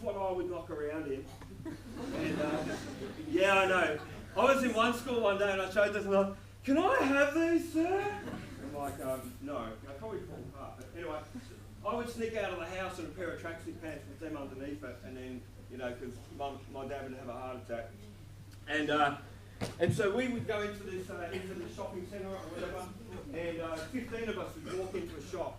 what I would knock around in. And yeah, I know. I was in one school one day and I showed this and I was like, can I have these, sir? I'm like, no, I probably fall apart. But anyway, I would sneak out of the house in a pair of tracksuit pants with them underneath it, and then, you know, because my dad would have a heart attack. And so we would go into the shopping centre or whatever, and 15 of us would walk into a shop,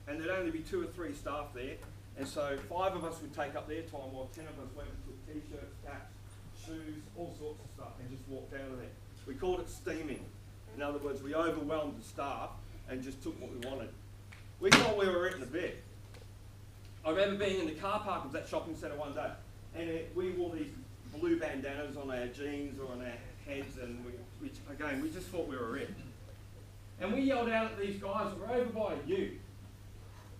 and there'd only be 2 or 3 staff there, and so 5 of us would take up their time while 10 of us went and took t-shirts, caps, shoes, all sorts of stuff, and just walked out of there. We called it steaming. In other words, we overwhelmed the staff and just took what we wanted. We thought we were eating a bit. I remember being in the car park of that shopping centre one day, and we wore these blue bandanas on our jeans or on our heads, and we just thought we were it. And we yelled out at these guys that were over by you.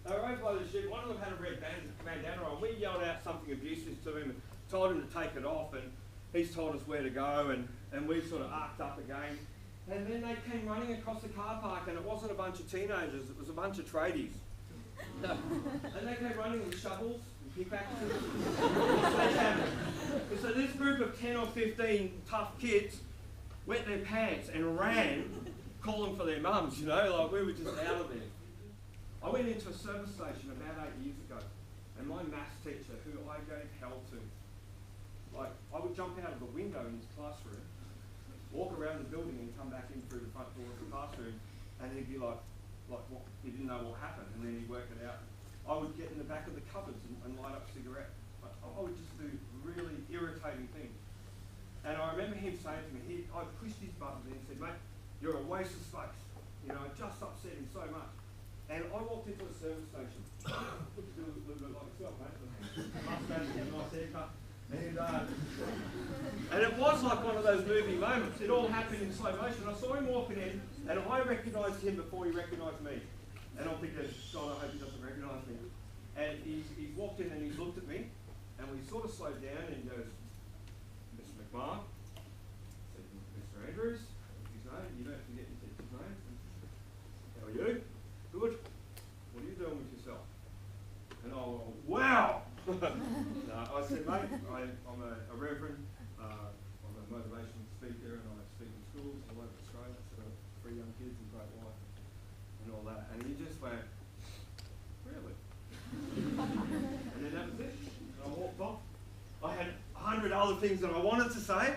They were over by the ship. One of them had a red bandana on. We yelled out something abusive to him and told him to take it off, and he's told us where to go, and we sort of arced up again. And then they came running across the car park, and it wasn't a bunch of teenagers, it was a bunch of tradies. And they came running with shovels and pickaxes and sledgehammers. And so this group of 10 or 15 tough kids wet their pants and ran, calling for their mums, you know, like we were just out of there. I went into a service station about 8 years ago, and my maths teacher, who I gave hell to, like, I would jump out of the window in his classroom, walk around the building and come back in through the front door of the classroom, and he'd be like what, he didn't know what happened, and then he'd work it out. I would get in the back of the cupboards and light up cigarettes. I would just do really irritating things. And I remember him saying to me, I pushed his buttons and he said, mate, you're a waste of space. You know, it just upset him so much. And I walked into a service station. Looked a little bit like myself, mate. Mustache and a nice haircut. And it was like one of those movie moments. It all happened in slow motion. I saw him walking in, and I recognised him before he recognised me. And I'm thinking, God, I hope he doesn't recognise me. And he's walked in and he's looked at me, and we sort of slowed down, and he goes, Mr. Mcmahon. I said, Mr. Andrews, his name, you don't forget your teacher's name. How are you? Good. What are you doing with yourself? And I went, wow! No, I said, mate, I'm a reverend, I'm a motivational speaker, and I speak in schools all over Australia, so 3 young kids and great wife, and all that. And he just went, really? And then that was it. And I walked off. I had 100 other things that I wanted to say,